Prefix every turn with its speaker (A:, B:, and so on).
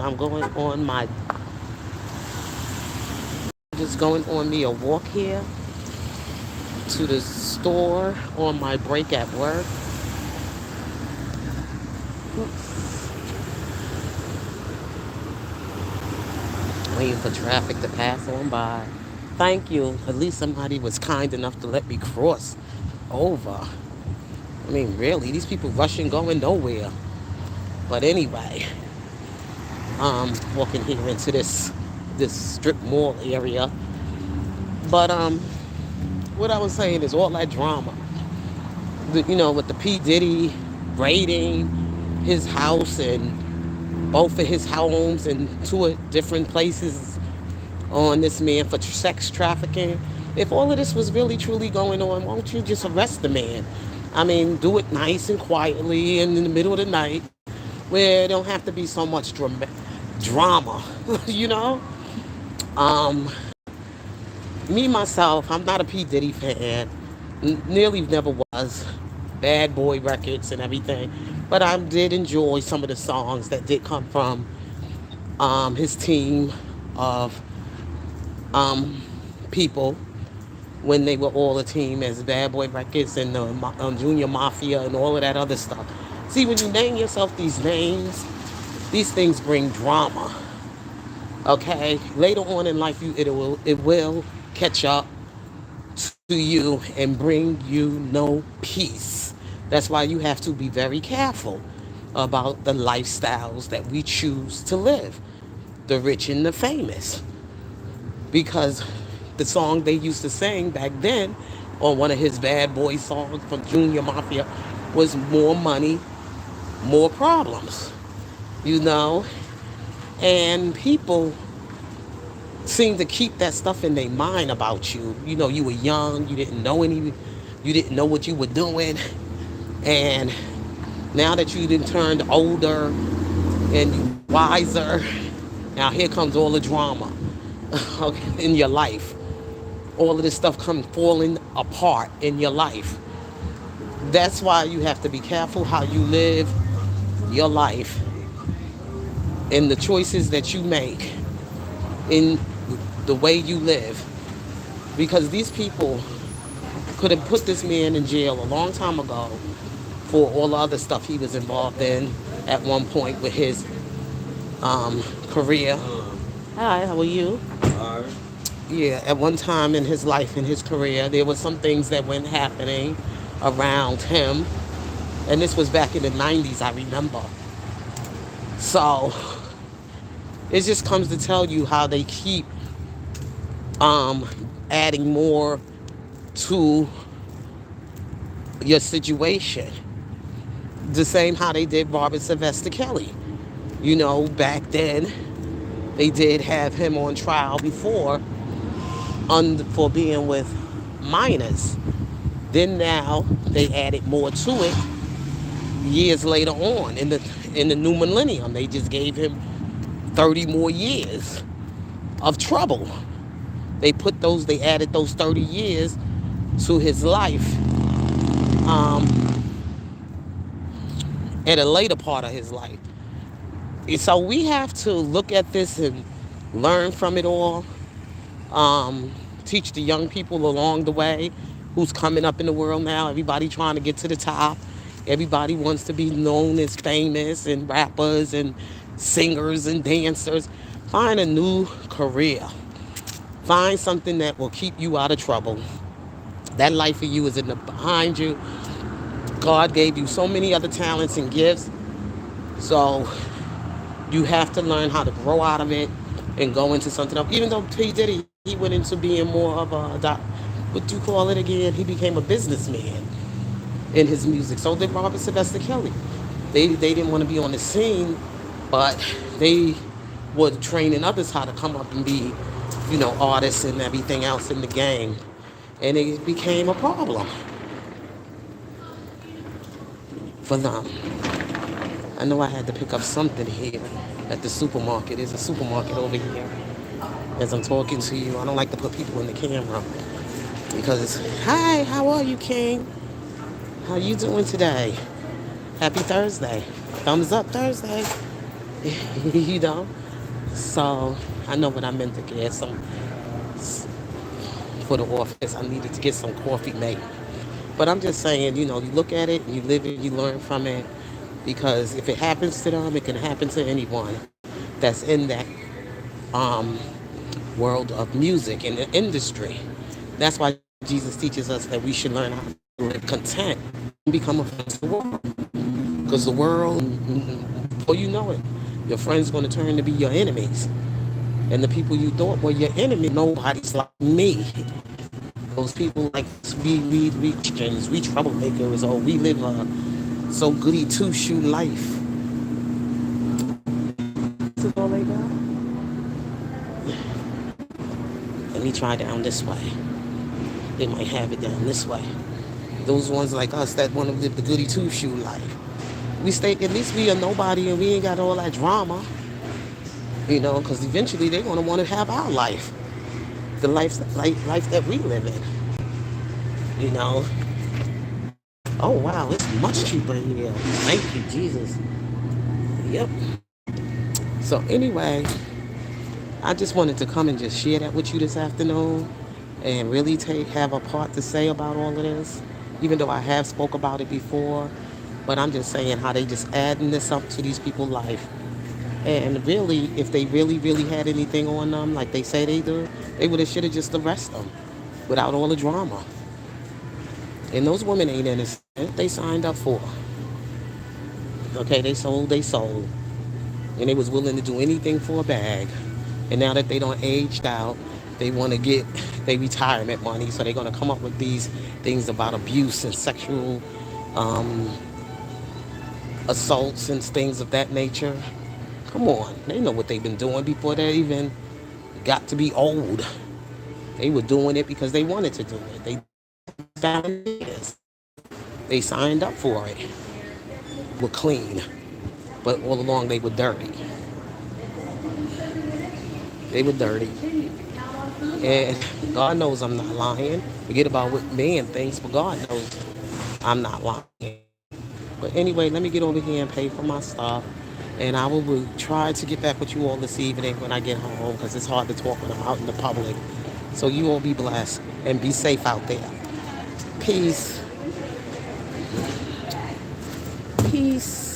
A: I'm going on my just going on me a walk here to the store on my break at work. Waiting for traffic to pass on by. Thank you. At least somebody was kind enough to let me cross over. I mean, really, these people rushing going nowhere. But anyway, walking here into this strip mall area. But what I was saying is all that drama. With the P Diddy raiding his house and both of his homes and two different places on this man for sex trafficking. If all of this was really truly going on, won't you just arrest the man? I mean, do it nice and quietly and in the middle of the night where it don't have to be so much drama, you know? Um, Me, myself, I'm not a P. Diddy fan. Nearly never was. Bad Boy Records and everything. But I did enjoy some of the songs that did come from his team of um, people when they were all a team as Bad Boy Records and the Junior Mafia and all of that other stuff. See, when you name yourself these names, these things bring drama. Okay, later on in life, it will catch up to you and bring you no peace. That's why you have to be very careful about the lifestyles that we choose to live, the rich and the famous, because the song they used to sing back then on one of his Bad Boy songs from Junior Mafia was more money, more problems, you know? And people seem to keep that stuff in their mind about you. You were young, you didn't know what you were doing. And now that you done turned older and wiser, now here comes all the drama in your life. All of this stuff comes falling apart in your life. That's why you have to be careful how you live your life and the choices that you make in the way you live. Because these people could have put this man in jail a long time ago for all the other stuff he was involved in at one point with his career. Hi, how are you? Yeah, at one time in his life, in his career, there was some things that went happening around him. And this was back in the 90s, I remember. So it just comes to tell you how they keep um, adding more to your situation. The same how they did Robert Sylvester Kelly. Back then, they did have him on trial before for being with minors. Then now they added more to it years later on in the new millennium. They just gave him 30 more years of trouble. They added those 30 years to his life at a later part of his life. So we have to look at this and learn from it all. Teach the young people along the way who's coming up in the world now. Everybody trying to get to the top. Everybody wants to be known as famous and rappers and singers and dancers. Find a new career. Find something that will keep you out of trouble. That life for you is behind you. God gave you so many other talents and gifts. So you have to learn how to grow out of it and go into something else. Even though P. Diddy, he went into being more of what do you call it again? He became a businessman in his music. So did Robert Sylvester Kelly. They didn't want to be on the scene, but they were training others how to come up and be, artists and everything else in the game. And it became a problem for them. I know I had to pick up something here at the supermarket. There's a supermarket over here. As I'm talking to you, I don't like to put people in the camera because, hi, how are you, King? How you doing today? Happy Thursday. Thumbs up Thursday. you know. So I know what I meant to get some for the office. I needed to get some coffee made. But I'm just saying, you look at it, you live it, you learn from it. Because if it happens to them, it can happen to anyone that's in that um, world of music and the industry. That's why Jesus teaches us that we should learn how to live content and become a friend to the world. Because the world, before you know it, your friends going to turn to be your enemies. And the people you thought were your enemy, nobody's like me. Those people like us, we Christians, we troublemakers, or we live a so goody two shoe life. This is all they got. Let me try down this way. They might have it down this way. Those ones like us that want to live the goody two shoe life. We stay, at least we are nobody and we ain't got all that drama, because eventually they're going to want to have our life, the life that we live in, you know. Oh, wow, it's much cheaper here. Thank you, Jesus. Yep. So, anyway, I just wanted to come and just share that with you this afternoon and really have a part to say about all of this, even though I have spoke about it before. But I'm just saying how they just adding this up to these people's life. And really, if they really, really had anything on them, like they say they do, they would have should have just arrested them without all the drama. And those women ain't innocent. They signed up for. Okay, they sold, and they was willing to do anything for a bag. And now that they don't aged out, they want to get their retirement money, so they're gonna come up with these things about abuse and sexual um, assaults and things of that nature. Come on, they know what they've been doing before they even got to be old. They were doing it because they wanted to do it. They signed up for it. Were clean, but all along they were dirty. They were dirty. And God knows I'm not lying. Forget about what man thinks, but God knows I'm not lying. But anyway, let me get over here and pay for my stuff. And I will try to get back with you all this evening when I get home, because it's hard to talk when I'm out in the public. So you all be blessed and be safe out there. Peace. Peace.